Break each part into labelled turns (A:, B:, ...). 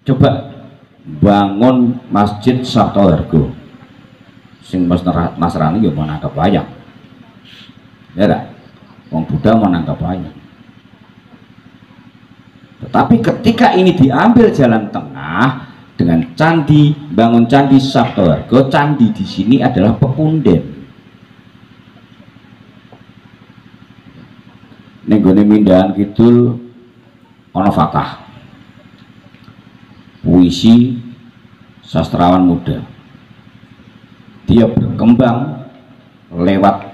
A: Coba bangun masjid Sabto Hargo, sing Nasrani ya mau nangkap wayang, ya tak? Wong Buddha mau nangkap wayang. Tetapi ketika ini diambil jalan tengah dengan candi, bangun candi Sabto Hargo, candi di sini adalah pepunden. Nenggone Mindahan Kidul ana Fatah, puisi sastrawan muda. Dia berkembang lewat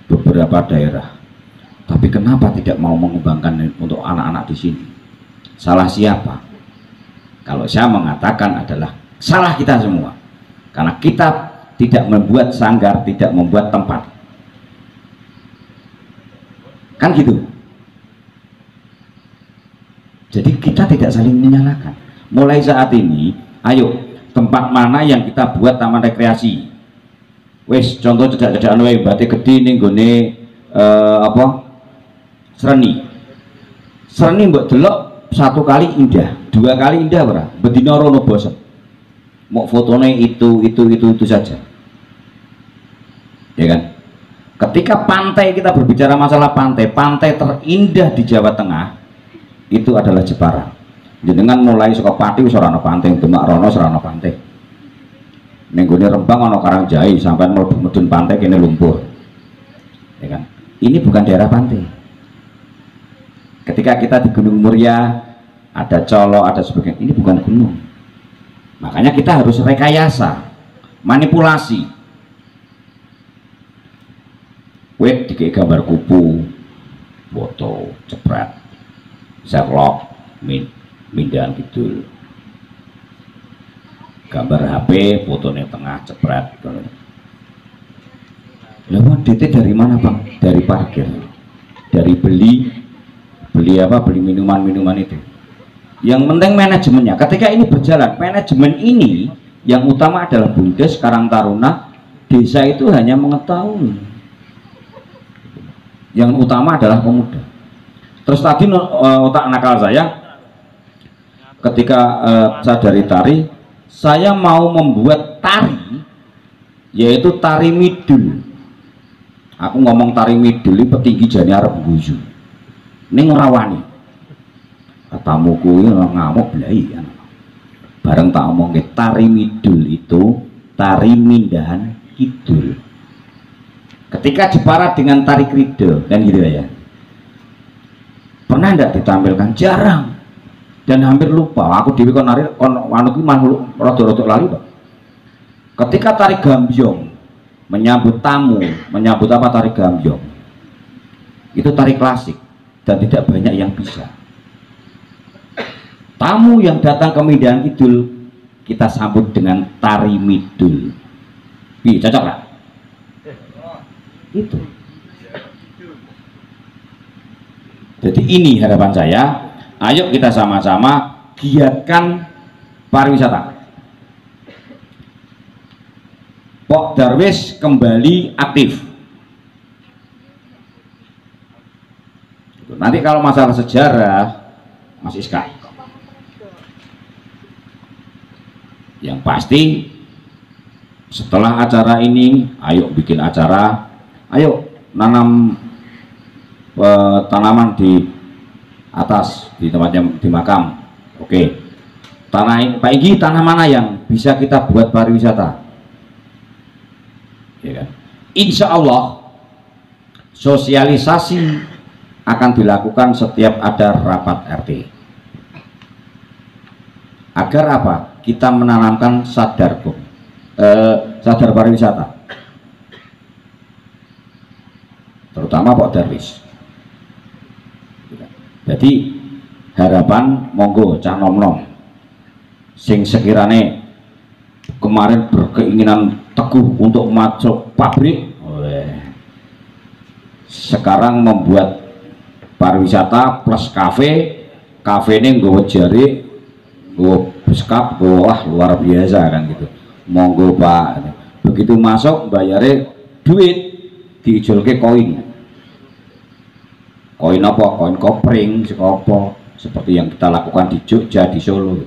A: beberapa daerah. Tapi kenapa tidak mau mengembangkan untuk anak-anak di sini? Salah siapa? Kalau saya mengatakan adalah salah kita semua. Karena kita tidak membuat sanggar, tidak membuat tempat. Kan gitu. Jadi kita tidak saling menyalahkan. Mulai saat ini, ayo tempat mana yang kita buat taman rekreasi. Wes contoh cedak-cedakan wae Batik Gede ning gone Sreni. Sreni mbok delok satu kali indah, dua kali indah ora? Bedino rono bosen. Mau fotone itu saja. Ya kan? Ketika pantai, kita berbicara masalah pantai, pantai terindah di Jawa Tengah itu adalah Jepara. Jenengan mulai saka Pati wis ora ana pantai, Demak rono ora ana pantai. Ning gone Rembang ana Karangjahi, sampai mlebu medun pantai kene lumpur. Ya kan? Ini bukan daerah pantai. Ketika kita di Gunung Muria ada Colo, ada sebagainya, ini bukan gunung. Makanya kita harus rekayasa, manipulasi. Wet dikei gambar kupu, foto, cepret, Sherlock, Mindahan Kidul, gambar HP, fotonya tengah, cepret. Lalu DT dari mana Bang? Dari parkir, dari beli minuman itu. Yang penting manajemennya. Ketika ini berjalan, manajemen ini yang utama adalah Bumdes, Karang Taruna, desa itu hanya mengetahui. Yang utama adalah pemuda. Terus tadi otak nakal saya, ketika saya dari tari, saya mau membuat tari, yaitu tari midul. Aku ngomong tari midul ini petinggi jane arep guyu. Ning ora wani. Katamu kuwi ngamuk blai. Bareng tak omongke tari midul itu tari Mindahan Kidul. Ketika Jepara dengan tari krida dan gitu ya, pernah tidak ditampilkan? Jarang, dan hampir lupa. Aku dewi kon nari anu ki manuk rada-rada lali, Pak. Ketika tari gambyong menyambut tamu, menyambut apa tari gambyong, itu tari klasik dan tidak banyak yang bisa. Tamu yang datang ke Mindahan Kidul kita sambut dengan tari midul. Ih, cocok nggak? Itu. Jadi ini harapan saya, ayo kita sama-sama giatkan pariwisata. Pok Darwis kembali aktif. Nanti kalau masalah sejarah Mas Iska, yang pasti setelah acara ini ayo bikin acara, ayo nanam tanaman di atas, di tempatnya di makam. Oke, tanah Pak Igi, tanah mana yang bisa kita buat pariwisata, ya kan? Insya Allah sosialisasi akan dilakukan setiap ada rapat RT. Agar apa? Kita menanamkan sadar pariwisata, terutama Pak Darwis. Jadi harapan monggo cah nom-nom sing sekirane kemarin berkeinginan teguh untuk masuk pabrik, sekarang membuat pariwisata plus kafe ini nggawa jari, nggawa beskap, wah luar biasa kan gitu. Monggo Pak, begitu masuk bayarnya duit, diijolke koin apa, koin kopring, seperti yang kita lakukan di Jogja, di Solo.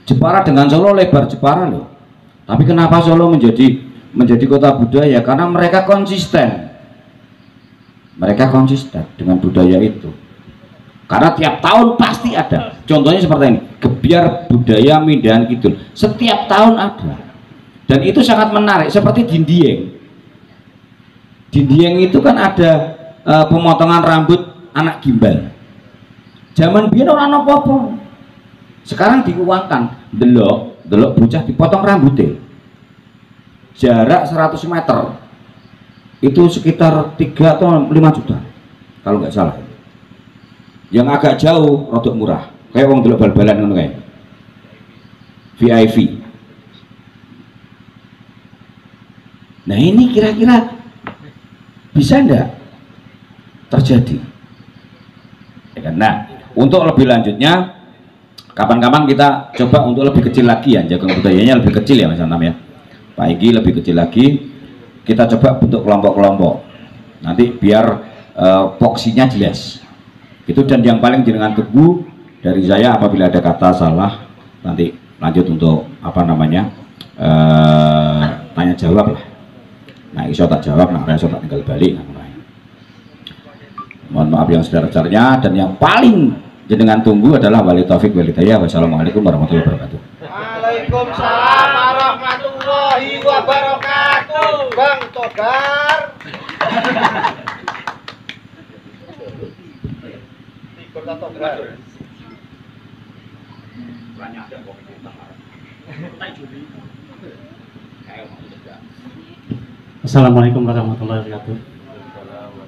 A: Jepara dengan Solo lebar Jepara loh. Tapi kenapa Solo menjadi kota budaya? Karena mereka konsisten. Mereka konsisten dengan budaya itu. Karena tiap tahun pasti ada. Contohnya seperti ini, Gebyar Budaya Mindahan Kidul. Setiap tahun ada. Dan itu sangat menarik. Seperti Dindieng. Dindieng itu kan ada pemotongan rambut anak gimbal. Zaman biyen ora ana apa-apa. Sekarang diuangkan, delok bocah dipotong rambutnya. Jarak 100 meter. Itu sekitar 3 atau 5 juta. Kalau nggak salah. Yang agak jauh rodok murah. Kayak wong delok bal-balan ngono kae. VIP. Nah, ini kira-kira bisa enggak terjadi? Nah, untuk lebih lanjutnya kapan-kapan kita coba untuk lebih kecil lagi ya, jagung budayanya lebih kecil ya Mas Antam ya. Pak Igi lebih kecil lagi, kita coba bentuk kelompok-kelompok. Nanti biar voksinya jelas. Itu, dan yang paling jenengan tunggu dari saya apabila ada kata salah nanti lanjut untuk apa namanya tanya jawab lah. Nah, iso tak jawab, nah iso tak tinggal balik. Mohon maaf yang sebesar-besarnya, dan yang paling jenengan tunggu adalah wali taufik wal hidayah. Wassalamualaikum warahmatullahi wabarakatuh.
B: Waalaikumsalam warahmatullahi wabarakatuh. Bang Togar.
C: Assalamualaikum warahmatullahi wabarakatuh.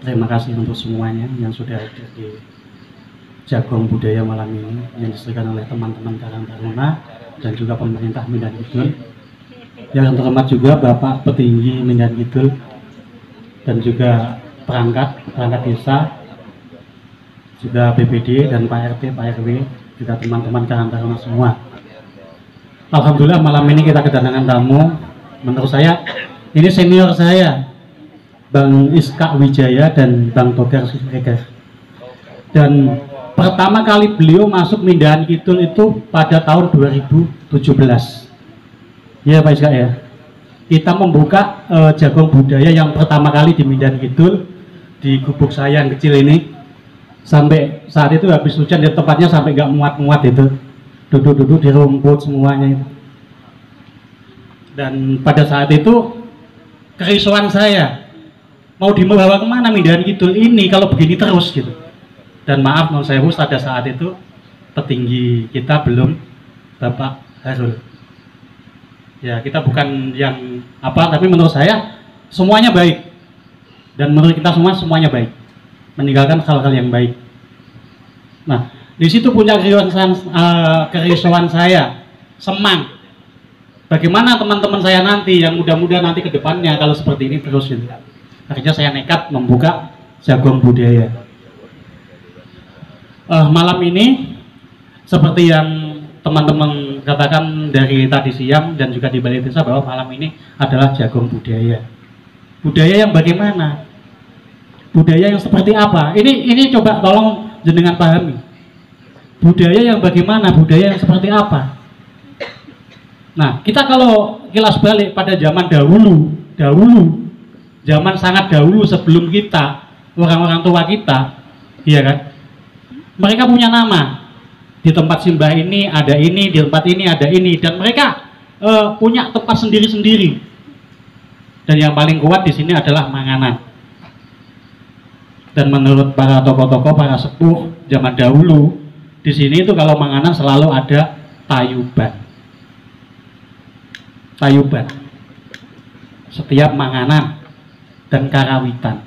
C: Terima kasih untuk semuanya yang sudah hadir di Jagung Budaya malam ini yang diselenggarakan oleh teman-teman Karang Taruna dan juga pemerintah Mindahan Kidul. Yang terhormat juga Bapak Petinggi Mindahan Kidul dan juga perangkat desa, juga BPD dan Pak RT, Pak RW, juga teman-teman Karang Taruna semua. Alhamdulillah malam ini kita kedatangan tamu. Menurut saya ini senior saya, Bang Iska Wijaya dan Bang Togar Siregar. Dan pertama kali beliau masuk Mindahan Kidul itu pada tahun 2017. Ya Pak Iska ya. Kita membuka jagung budaya yang pertama kali di Mindahan Kidul di gubuk saya yang kecil ini. Sampai saat itu habis hujan di tempatnya sampai nggak muat-muat itu. Duduk-duduk di rumput semuanya itu. Dan pada saat itu kerisauan saya, mau dibawa kemana Mindahan Kidul ini kalau begini terus gitu. Dan maaf non sewu, pada saat itu petinggi kita belum Bapak Harul. Ya kita bukan yang apa, tapi menurut saya semuanya baik. Dan menurut kita semuanya baik. Meninggalkan hal-hal yang baik. Nah di situ punya kerisauan saya, semang. Bagaimana teman-teman saya nanti yang muda-muda nanti ke depannya kalau seperti ini terus gitu. Akhirnya saya nekat membuka jagung budaya. Malam ini seperti yang teman-teman katakan dari tadi siang dan juga di Balai Desa bahwa malam ini adalah jagung budaya. Budaya yang bagaimana? Budaya yang seperti apa? Ini coba tolong jenengan pahami. Budaya yang bagaimana? Budaya yang seperti apa? Nah, kita kalau kilas balik pada zaman dahulu, zaman sangat dahulu sebelum kita, orang-orang tua kita, iya kan? Mereka punya nama. Di tempat simbah ini ada ini, di tempat ini ada ini, dan mereka punya tempat sendiri-sendiri. Dan yang paling kuat di sini adalah manganan. Dan menurut para tokoh-tokoh, para sepuh zaman dahulu, di sini itu kalau manganan selalu ada tayuban. Tayuban setiap manganan dan karawitan.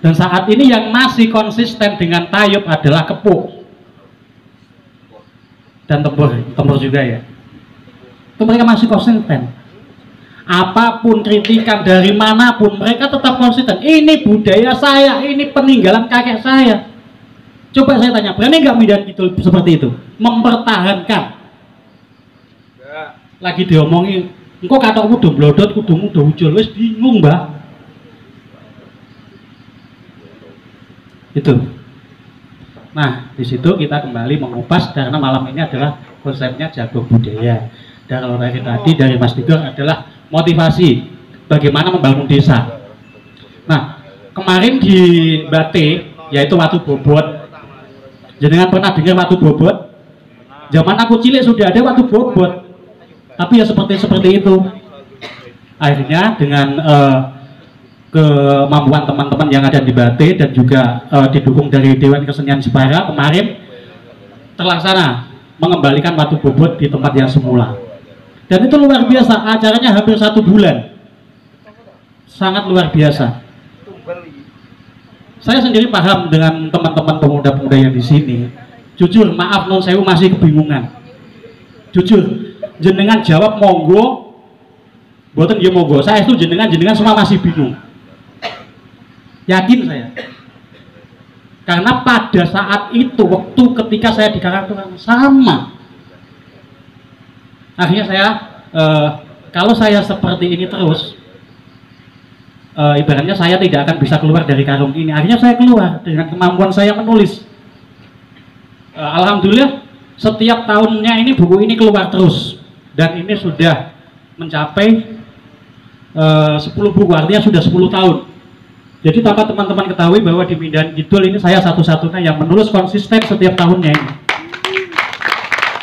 C: Dan saat ini yang masih konsisten dengan tayub adalah kepuk dan tempur juga ya. Itu mereka masih konsisten. Apapun kritikan dari manapun mereka tetap konsisten. Ini budaya saya, ini peninggalan kakek saya. Coba saya tanya, berani nggak Mindahan Kidul seperti itu? Mempertahankan. Lagi diomongin, engkau katamu udah blodot, kudumu udah ujul, wes bingung mbak. Itu. Nah, di situ kita kembali mengupas karena malam ini adalah konsepnya jagung budaya. Dan kalau tadi dari Mas Tigor adalah motivasi bagaimana membangun desa. Nah, kemarin di Bate, yaitu Watu Bobot. Jenengan pernah dengar Watu Bobot? Zaman aku cilik sudah ada Watu Bobot. Tapi ya seperti itu. Akhirnya dengan kemampuan teman-teman yang ada di Bate dan juga didukung dari Dewan Kesenian Jepara, kemarin terlaksana mengembalikan Watu Bobot di tempat yang semula. Dan itu luar biasa, acaranya hampir 1 bulan, sangat luar biasa. Saya sendiri paham dengan teman-teman pemuda-pemuda yang di sini. Jujur, maaf non sewu masih kebingungan. Jujur, jenengan jawab monggo, boten dia monggo. Saya itu jenengan semua masih bingung. Yakin saya. Karena pada saat itu, waktu ketika saya di Karangturang sama. Akhirnya saya, kalau saya seperti ini terus, ibaratnya saya tidak akan bisa keluar dari karung ini. Akhirnya saya keluar dengan kemampuan saya menulis. Alhamdulillah setiap tahunnya ini buku ini keluar terus, dan ini sudah mencapai 10 buku, artinya sudah 10 tahun. Jadi tanpa teman-teman ketahui bahwa di Mindahan Kidul ini saya satu-satunya yang menulis konsisten setiap tahunnya ini.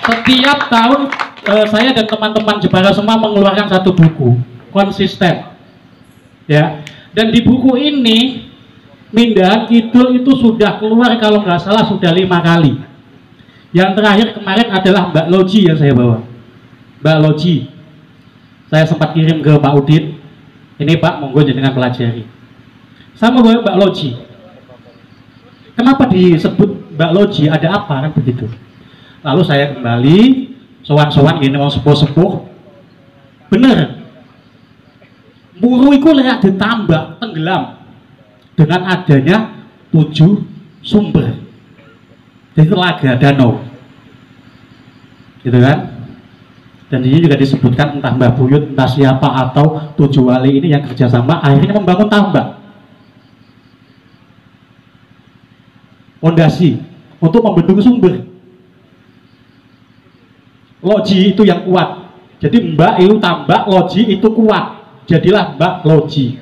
C: Setiap tahun saya dan teman-teman Jepara semua mengeluarkan 1 buku konsisten, ya. Dan di buku ini Mindahan Kidul itu sudah keluar kalau nggak salah sudah 5 kali. Yang terakhir kemarin adalah Mbak Loji yang saya bawa. Mbak Loji, saya sempat kirim ke Pak Udin. Ini Pak, monggo jenengan pelajari. Saya membawa Mbak Loji. Kenapa disebut Mbak Loji? Ada apa kan begitu? Lalu saya kembali sowan-sowan gini mau sepuh-sepuh. Bener. Muru itu layak ditambah tenggelam dengan adanya 7 sumber. Jadi telaga danau, gitu kan? Dan ini juga disebutkan entah Mbah Buyut, entah siapa atau 7 wali ini yang kerjasama akhirnya membangun tambak fondasi untuk membendung sumber. Loji itu yang kuat. Jadi Mbak itu tambak, Loji itu kuat. Jadilah Mbak Loji.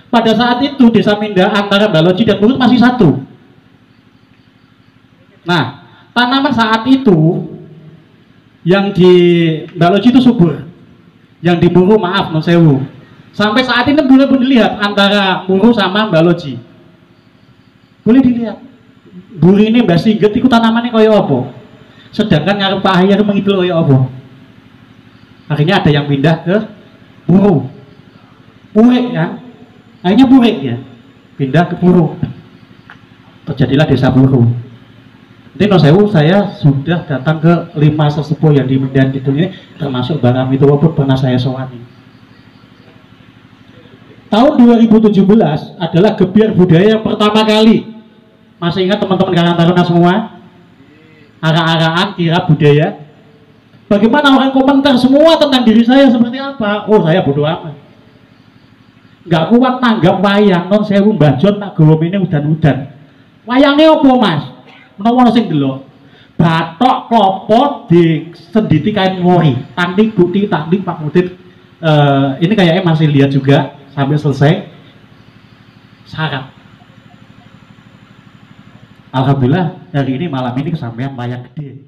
C: Pada saat itu desa Mindahan antara Mbak Loji dan Murut masih 1. Nah, tanaman saat itu yang di Mbak Loji itu subur, yang di Muru maaf non sewu. Sampai saat ini boleh dilihat antara Muru sama Mbak Loji. Boleh dilihat. Buri ini Mbak Singget itu tanamannya kaya apa? Sedangkan ngarep Pak Ahyar mengidul kaya apa? Akhirnya ada yang pindah ke Muru. Purek kan? Akhirnya Purek ya. Pindah ke Muru. Terjadilah desa Muru. Jadi no sewu saya sudah datang ke 5 sesepuh yang di Mindahan Kidul ini, termasuk Bang Amito pun pernah saya sowani. Tahun 2017 adalah gebiar budaya yang pertama kali. Masih ingat teman-teman Karang Taruna semua? Ara-araan kira budaya. Bagaimana orang komentar semua tentang diri saya seperti apa? Oh, saya bodoh amat. Nggak kuat tanggap wayang non sewu Mbah-Jon tak gawa ini udan-udan. Wayangnya apa Mas? Menawa sing delok batok klopo di senditi kain mori tanding bukti tanding Pak Mudin. Ini kayaknya masih lihat juga sampai selesai syarat. Alhamdulillah hari ini malam ini kesampaian wayang gede.